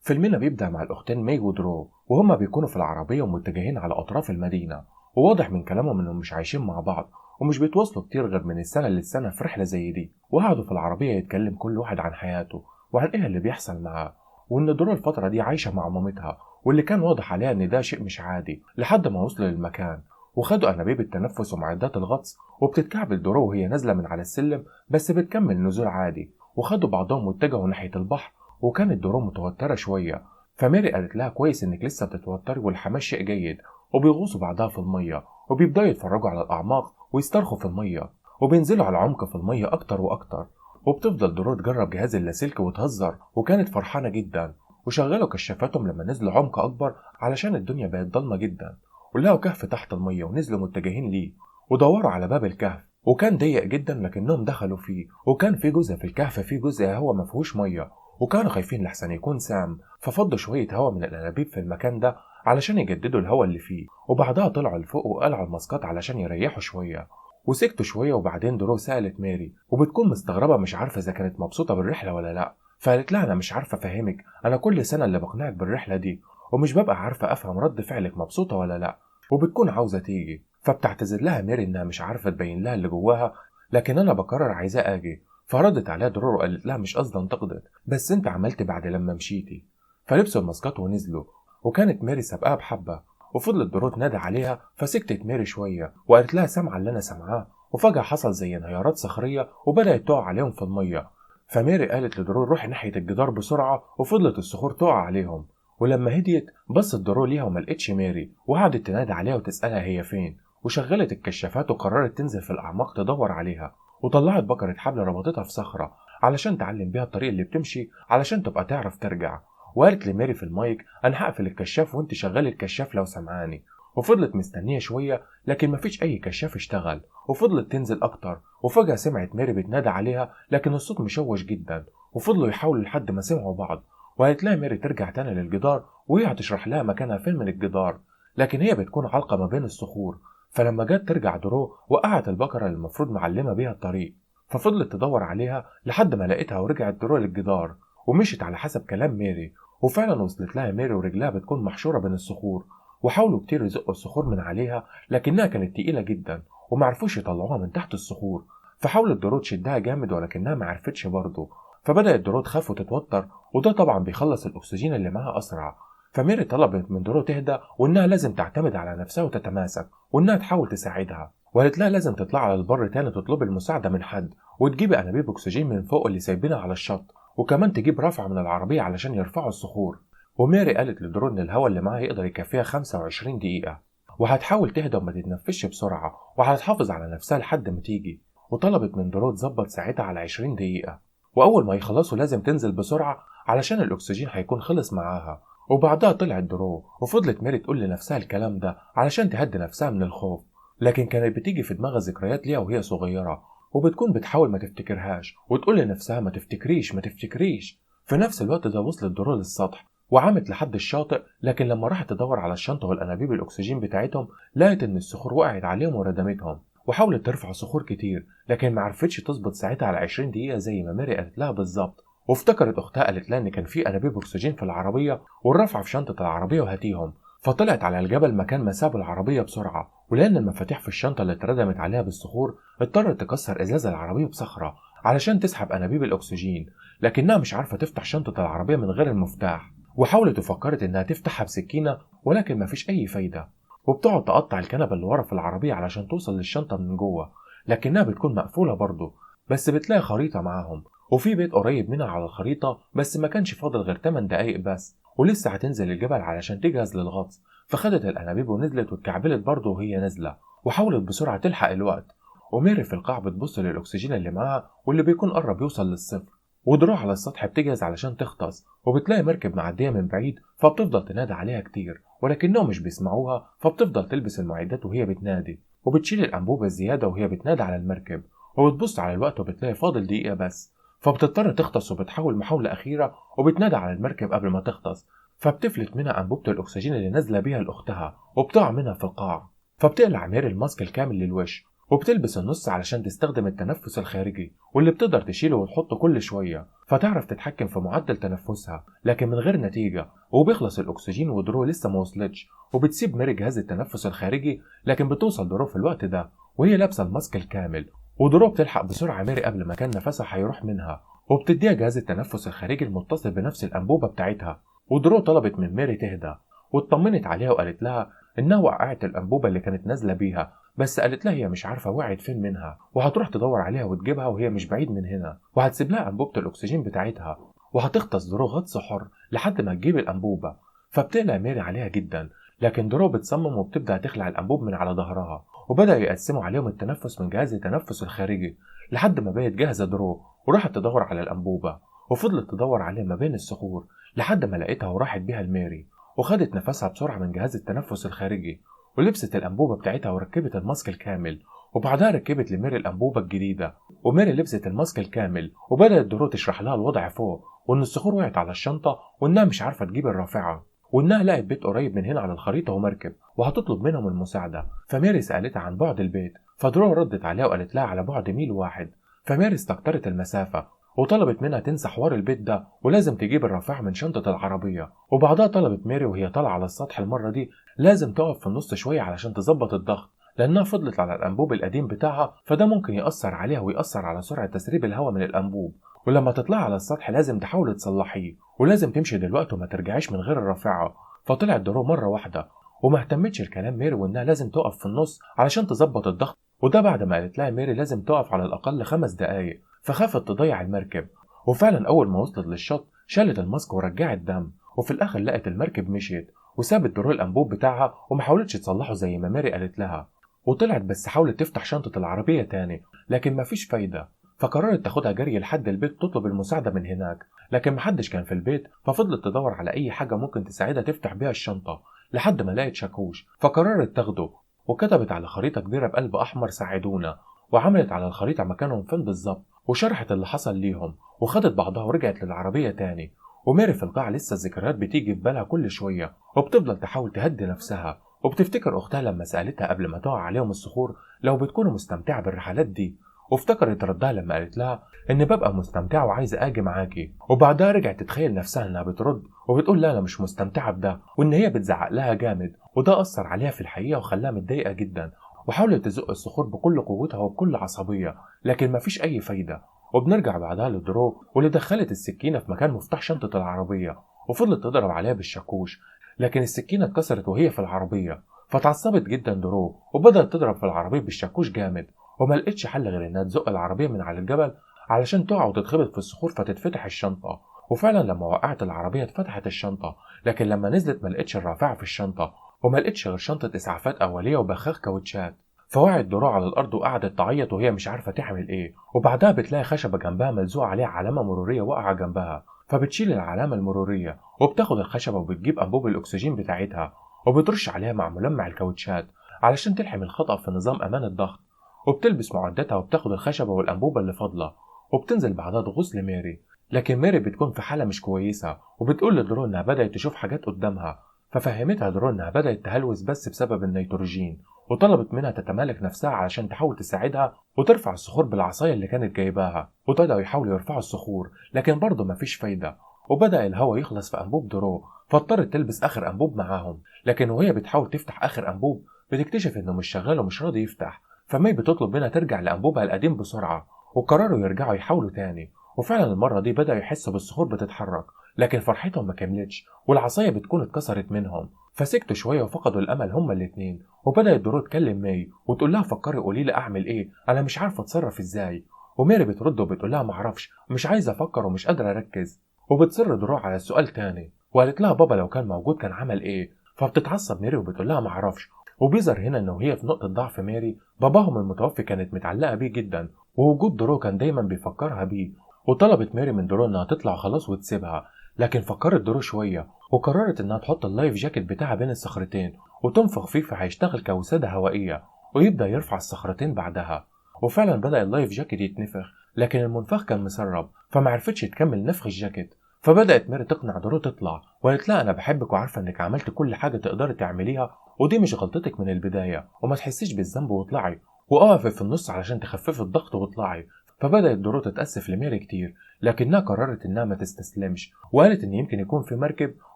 فيلمنا بيبدأ مع الأختين ماي ودرو وهما بيكونوا في العربية ومتجهين على أطراف المدينة، وواضح من كلامهم إنهم مش عايشين مع بعض ومش بيتواصلوا كتير غير من السنة للسنة في رحلة زي دي. وقعدوا في العربية يتكلم كل واحد عن حياته وعن إيه اللي بيحصل معاه، وإن درو الفترة دي عايشة مع مامتها واللي كان واضح عليها إن ده شيء مش عادي، لحد ما وصلوا للمكان وخدوا أنابيب التنفس ومعدات الغطس، وبتتكعبل درو وهي نازلة من على السلم بس بتكمل نزول عادي، وخدوا بعضهم واتجهوا ناحية البحر. وكانت درو متوترة شوية، فماري قالت لها كويس انك لسه بتتوتري والحماس شيء جيد. وبيغوصوا بعدها في المية وبيبدأوا يتفرجوا على الأعماق ويسترخوا في المية، وبينزلوا على العمق في المية أكتر وأكتر. وبتفضل درو تجرب جهاز اللاسلكي وتهزر، وكانت فرحانة جدا. وشغلوا كشافاتهم لما نزلوا عمق أكبر علشان الدنيا بقت ضلمة جدا، ولقوا كهف تحت المية ونزلوا متجهين ليه ودوروا على باب الكهف، وكان ضيق جدا لكنهم دخلوا فيه، وكان في جزء في الكهف فيه جزء هوا مفهوش مية، وكانوا خايفين لحسن يكون سام، ففضوا شوية هوا من الأنابيب في المكان ده علشان يجددوا الهوا اللي فيه. وبعدها طلعوا لفوق وقلعوا الماسكات علشان يريحوا شوية وسكتوا شوية. وبعدين درو سألت ماري وبتكون مستغربة مش عارفة إذا كانت مبسوطة بالرحلة ولا لأ، فقالت لها أنا مش عارفة أفهمك، أنا كل سنة اللي بقنعك بالرحلة دي ومش ببقى عارفة أفهم رد فعلك مبسوطة ولا لأ، وبتكون عاوزة تيجي. فبتعتذر لها ماري إنها مش عارفة تبين لها اللي جواها، لكن أنا بقرر عايزاه أجي. فردت عليها درور وقالت لها مش قصدي انتقدك، بس انت عملت بعد لما مشيتي. فلبسوا الماسكات ونزلوا، وكانت ماري سابقاها بحبة، وفضلت درور تنادى عليها فسكتت ماري شوية وقالت لها سامعة اللي انا سامعاه. وفجأة حصل زي انهيارات صخرية وبدأت تقع عليهم في المية، فماري قالت لدرور روحي ناحية الجدار بسرعة، وفضلت الصخور تقع عليهم. ولما هديت بصت درور ليها وما لقتش ماري، وقعدت تنادى عليها وتسألها هي فين، وشغلت الكشافات وقررت تنزل في الأعماق تدور عليها. وطلعت بكرة حبل ربطتها في صخرة علشان تعلم بيها الطريق اللي بتمشي علشان تبقى تعرف ترجع. وقالت لماري في المايك انا هقفل الكشاف وانت شغلي الكشاف لو سمعاني. وفضلت مستنية شوية لكن مفيش اي كشاف اشتغل، وفضلت تنزل اكتر. وفجأة سمعت ماري بتنادى عليها لكن الصوت مشوش جدا، وفضلوا يحاولوا لحد ما سمعوا بعض. وقالت لها ماري ترجع تاني للجدار وهي هتشرح لها مكانها فين من الجدار، لكن هي بتكون علقة ما بين الصخور. فلما جت ترجع درو وقعت البقرة اللي المفروض معلمة بيها الطريق، ففضلت تدور عليها لحد ما لقيتها ورجعت درو للجدار ومشت على حسب كلام ماري. وفعلا وصلت لها ماري ورجلها بتكون محشورة بين الصخور، وحاولوا كتير يزقوا الصخور من عليها لكنها كانت تقيلة جدا ومعرفوش يطلعوها من تحت الصخور. فحاولت درو تشدها جامد ولكنها معرفتش برضه، فبدأت درو تخاف وتتوتر، وده طبعا بيخلص الأكسجين اللي معاها أسرع. فميري طلبت من درو تهدى وإنها لازم تعتمد على نفسها وتتماسك وإنها تحاول تساعدها، وقالت لها لازم تطلع على البر تاني تطلب المساعدة من حد وتجيب أنابيب أكسجين من فوق اللي سايبينها على الشط، وكمان تجيب رافعة من العربية علشان يرفعوا الصخور. وميري قالت لدرو إن الهواء اللي معاها يقدر يكفيها 25 دقيقة، وهتحاول تهدى وما تتنفسش بسرعة وهتحافظ على نفسها لحد ما تيجي. وطلبت من درو تظبط ساعتها على 20 دقيقة، وأول ما يخلصوا لازم تنزل بسرعة علشان الأكسجين هيكون خلص معاها. وبعدها طلعت درو وفضلت ميري تقول لنفسها الكلام ده علشان تهدي نفسها من الخوف، لكن كانت بتيجي في دماغها ذكريات ليها وهي صغيرة وبتكون بتحاول ما تفتكرهاش وتقول لنفسها ما تفتكريش ما تفتكريش. في نفس الوقت ده وصلت درو للسطح وعامت لحد الشاطئ، لكن لما راحت تدور على الشنطة والأنابيب الأكسجين بتاعتهم لقت إن الصخور وقعت عليهم وردمتهم. وحاولت ترفع صخور كتير لكن معرفتش تظبط ساعتها على 20 دقيقة زي ما ميري قالت لها بالظبط. وافتكرت اختها قالت لها ان كان في انابيب اكسجين في العربيه والرافعه في شنطه العربيه وهاتيهم. فطلعت على الجبل مكان ما سابوا العربيه بسرعه، ولان المفاتيح في الشنطه اللي اتردمت عليها بالصخور اضطرت تكسر ازاز العربيه بصخره علشان تسحب انابيب الاكسجين، لكنها مش عارفه تفتح شنطه العربيه من غير المفتاح. وحاولت وفكرت انها تفتحها بسكينه ولكن مفيش اي فايده، وبتقعد تقطع الكنبه اللي ورا في العربيه علشان توصل للشنطه من جوه، لكنها بتكون مقفوله برضه. بس بتلاقي خريطه معاهم وفي بيت قريب منها على الخريطة، بس ما كانش فاضل غير 8 دقايق بس ولسه هتنزل الجبل علشان تجهز للغطس. فخدت الأنابيب ونزلت واتكعبلت برضه وهي نازلة وحاولت بسرعة تلحق الوقت. وميري في القاع بتبص للأكسجين اللي معاها واللي بيكون قرب يوصل للصفر، ودروع على السطح بتجهز علشان تغطس، وبتلاقي مركب معدية من بعيد فبتفضل تنادي عليها كتير ولكنهم مش بيسمعوها، فبتفضل تلبس المعدات وهي بتنادي وبتشيل الأنبوبة الزيادة وهي بتنادي على المركب. وبتبص على الوقت وبتلاقي فاضل دقيقة بس، فبتضطر تغطس وبتحاول محاولة أخيرة وبتنادى على المركب قبل ما تغطس. فبتفلت منها أنبوبة الأكسجين اللي نازلة بيها لأختها وبتقع منها في القاع، فبتقلع ميري الماسك الكامل للوش وبتلبس النص علشان تستخدم التنفس الخارجي واللي بتقدر تشيله وتحطه كل شوية، فتعرف تتحكم في معدل تنفسها لكن من غير نتيجة. وبيخلص الأكسجين ودرو لسه ما وصلتش، وبتسيب ميري جهاز التنفس الخارجي، لكن بتوصل درو في الوقت ده وهي لابسة الماسك الكامل. ودرو بتلحق بسرعة ميري قبل ما كان نفسها هيروح منها، وبتديها جهاز التنفس الخارجي المتصل بنفس الأنبوبة بتاعتها. ودرو طلبت من ميري تهدى واطمنت عليها وقالت لها إنها وقعت الأنبوبة اللي كانت نازلة بيها، بس قالت لها هي مش عارفة وقعت فين منها، وهتروح تدور عليها وتجيبها وهي مش بعيد من هنا، وهتسيب لها أنبوبة الأكسجين بتاعتها، وهتغطس درو غطس حر لحد ما تجيب الأنبوبة. فبتقلق ميري عليها جدا، لكن درو بتصمم وبتبدأ تخلع الأنبوب من على ظهرها، وبدأوا يقسموا عليهم التنفس من جهاز التنفس الخارجي لحد ما بقت جاهزة درو، وراحت تدور على الأنبوبة. وفضلت تدور عليها ما بين الصخور لحد ما لقيتها وراحت بيها لميري، وخدت نفسها بسرعة من جهاز التنفس الخارجي، ولبست الأنبوبة بتاعتها وركبت الماسك الكامل. وبعدها ركبت لميري الأنبوبة الجديدة، وميري لبست الماسك الكامل، وبدأت درو تشرح لها الوضع فوق، وإن الصخور وقعت على الشنطة، وإنها مش عارفة تجيب الرافعة، وإنها لقت بيت قريب من هنا على الخريطة ومركب وهتطلب منهم المساعدة. فميري سألتها عن بعد البيت، فدرو ردت عليها وقالت لها على بعد ميل واحد. فميري استكترت المسافة وطلبت منها تنسى حوار البيت ده ولازم تجيب الرافعة من شنطة العربية. وبعدها طلبت ميري وهي طالعة على السطح المرة دي لازم تقف في النص شوية علشان تظبط الضغط، لأنها فضلت على الأنبوب القديم بتاعها، فده ممكن يأثر عليها ويأثر على سرعة تسريب الهواء من الأنبوب. ولما تطلع على السطح لازم تحاول تصلحيه، ولازم تمشي دلوقتي وما ترجعيش من غير الرافعة. فطلعت درو مرة واحدة وما اهتمتش الكلام ميري وإنها لازم تقف في النص علشان تظبط الضغط، وده بعد ما قالت لها ميري لازم تقف على الأقل 5 دقايق، فخافت تضيع المركب. وفعلا أول ما وصلت للشط شالت الماسك ورجعت دم، وفي الآخر لقت المركب مشيت وسابت درو الأنبوب بتاعها ومحاولتش تصلحه زي ما ماري قالت لها. وطلعت بس حاولت تفتح شنطة العربية تاني لكن مفيش فايدة، فقررت تاخدها جري لحد البيت تطلب المساعدة من هناك، لكن محدش كان في البيت، ففضلت تدور على أي حاجة ممكن تساعدها تفتح بيها الشنطة لحد ما لقت شاكوش، فقررت تاخده وكتبت على خريطة كبيرة بقلب أحمر ساعدونا، وعملت على الخريطة مكانهم فين بالظبط وشرحت اللي حصل ليهم، وخدت بعضها ورجعت للعربية تاني. وميري في القاعة لسه الذكريات بتيجي في بالها كل شوية، وبتفضل تحاول تهدي نفسها، وبتفتكر أختها لما سألتها قبل ما تقع عليهم الصخور لو بتكون مستمتعة بالرحلات دي، وافتكرت ردها لما قالت لها إن ببقى مستمتعة وعايزة أجي معاكي. وبعدها رجعت تتخيل نفسها إنها بترد وبتقول لا أنا مش مستمتعة بده، وإن هي بتزعق لها جامد، وده أثر عليها في الحقيقة وخلاها متضايقة جدا، وحاولت تزق الصخور بكل قوتها وبكل عصبية لكن مفيش أي فايدة. وبنرجع بعدها للدرو واللي دخلت السكينة في مكان مفتاح شنطة العربية، وفضلت تضرب عليها بالشاكوش لكن السكينة اتكسرت وهي في العربية، فتعصبت جدا درو وبدأت تضرب في العربية بالشاكوش جامد، وما لقتش حل غير انها تزق العربية من على الجبل علشان تقع وتتخبط في الصخور فتتفتح الشنطة. وفعلا لما وقعت العربية اتفتحت الشنطة، لكن لما نزلت ما لقتش الرافعة في الشنطة، وما لقتش غير شنطة إسعافات أولية وبخاخ كاوتشات. فوقعت درو على الأرض وقعدت تعيط وهي مش عارفة تعمل إيه، وبعدها بتلاقي خشبة جنبها ملزوقة عليها علامة مرورية واقعة جنبها، فبتشيل العلامة المرورية وبتاخد الخشبة وبتجيب أنبوب الأكسجين بتاعتها وبترش عليها مع ملمع الكاوتشات علشان تلحم الخطأ في نظام أمان الضغط، وبتلبس معداتها وبتاخد الخشبة والأنبوبة اللي فاضلة، وبتنزل بعدها تغوص لميري. لكن ميري بتكون في حالة مش كويسة وبتقول لدرو إنها بدأت تشوف حاجات قدامها، ففهمتها درو إنها بدأت تهلوس بس بسبب النيتروجين، وطلبت منها تتمالك نفسها علشان تحاول تساعدها وترفع الصخور بالعصاية اللي كانت جايباها. وبدأوا يحاولوا يرفعوا الصخور لكن برضه مفيش فايدة، وبدأ الهواء يخلص في أنبوب درو، فاضطرت تلبس آخر أنبوب معاهم، لكن وهي بتحاول تفتح آخر أنبوب بتكتشف إنه مش شغال ومش راضي يفتح، فمي بتطلب منها ترجع لأنبوبها القديم بسرعة، وقرروا يرجعوا يحاولوا تاني. وفعلا المرة دي بدأوا يحسوا بالصخور بتتحرك، لكن فرحتهم ما كملتش والعصاية بتكون اتكسرت منهم، فسكتوا شوية وفقدوا الأمل هما الاتنين. وبدأت درو تكلم مي وتقول لها فكري قولي لي أعمل إيه، أنا مش عارفة أتصرف إزاي. وميري بترد وبتقول لها معرفش، مش عايزة أفكر ومش قادرة أركز. وبتصر درو على السؤال تاني وقالت لها بابا لو كان موجود كان عمل إيه، فبتتعصب ميري وبتقول لها معرفش. وبيظهر هنا إنه هي في نقطة ضعف ميري، باباهم المتوفي كانت متعلقة بيه جدا ووجود درو كان دايما بيفكرها بيه. وطلبت ميري من درو إنها تطلع خلاص وتسيبها، لكن فكرت درو شوية وقررت إنها تحط اللايف جاكيت بتاعها بين الصخرتين وتنفخ فيه فهيشتغل كوسادة هوائية ويبدأ يرفع الصخرتين بعدها. وفعلا بدأ اللايف جاكيت يتنفخ، لكن المنفخ كان مسرب فمعرفتش تكمل نفخ الجاكيت. فبدأت ميري تقنع درو تطلع وقالت لها أنا بحبك وعارفة إنك عملت كل حاجة تقدري تعمليها ودي مش غلطتك من البداية وما تحسيش بالذنب واطلعي. وقفت في النص علشان تخفف الضغط وطلعت. فبدأت درو تتأسف لميري كتير، لكنها قررت إنها ما تستسلمش، وقالت إن يمكن يكون في مركب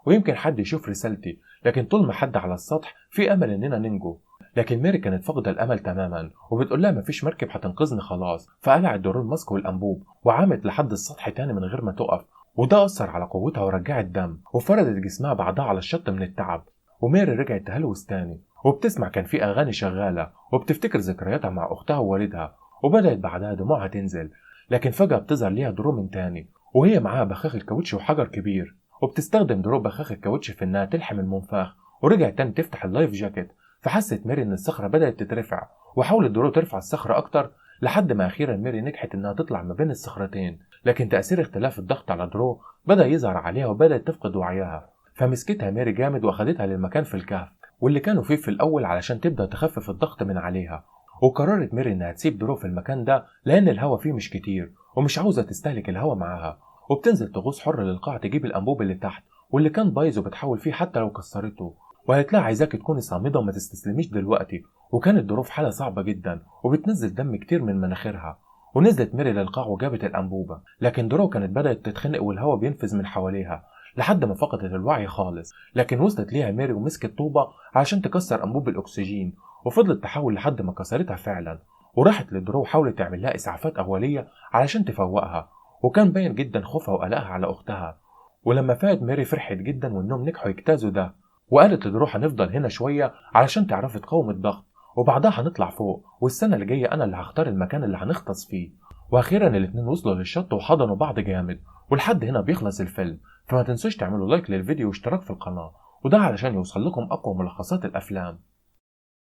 ويمكن حد يشوف رسالتي، لكن طول ما حد على السطح في أمل إننا ننجو. لكن ميري كانت فاقدة الأمل تماما، وبتقول لها مفيش مركب هتنقذني خلاص. فقلعت درو الماسك والأنبوب وعامت لحد السطح تاني من غير ما تقف، وده أثر على قوتها ورجعت دم وفردت جسمها بعدها على الشط من التعب. وميري رجعت تهلوس تاني، وبتسمع كان في أغاني شغالة، وبتفتكر ذكرياتها مع أختها ووالدها. وبدأت بعدها دموعها تنزل، لكن فجأة بتظهر ليها درو من تاني، وهي معاها بخاخ الكاوتش وحجر كبير. وبتستخدم درو بخاخ الكاوتش في إنها تلحم المنفاخ، ورجعت تاني تفتح اللايف جاكيت. فحست ميري إن الصخرة بدأت تترفع، وحاولت درو ترفع الصخرة أكتر لحد ما أخيرا ميري نجحت إنها تطلع ما بين الصخرتين. لكن تأثير اختلاف الضغط على درو بدأ يظهر عليها وبدأت تفقد وعيها. فمسكتها ميري جامد وأخدتها للمكان في الكهف واللي كانوا فيه في الأول علشان تبدأ تخفف الضغط من عليها. وقررت ميري إنها تسيب درو في المكان ده لأن الهوا فيه مش كتير ومش عاوزة تستهلك الهوا معاها. وبتنزل تغوص حر للقاع تجيب الأنبوب اللي تحت واللي كان بايظ وبتحاول فيه حتى لو كسرته. وقالت لها عايزاك تكوني صامدة وما تستسلميش دلوقتي. وكانت درو في حالة صعبة جدا وبتنزل دم كتير من مناخيرها. ونزلت ميري للقاع وجابت الأنبوبة، لكن درو كانت بدأت تتخنق والهوا بينفذ من حواليها لحد ما فقدت الوعي خالص. لكن وصلت ليها ميري ومسكت طوبة علشان تكسر أنبوب الأكسجين، وفضلت تحاول لحد ما كسرتها فعلا. وراحت لدرو وحاولت تعمل لها إسعافات أولية علشان تفوقها، وكان باين جدا خوفها وقلقها على أختها. ولما فاقت ميري فرحت جدا وإنهم نجحوا يجتازوا ده، وقالت لدرو هنفضل هنا شوية علشان تعرفي تقاوم الضغط، وبعدها هنطلع فوق، والسنة اللي جاية أنا اللي هختار المكان اللي هنغطس فيه. وأخيرا الاتنين وصلوا للشط وحضنوا بعض جامد. ولحد هنا بيخلص الفيلم، فما تنسوش تعملوا لايك للفيديو واشتراك في القناة، وده علشان يوصل لكم أقوى ملخصات الأفلام.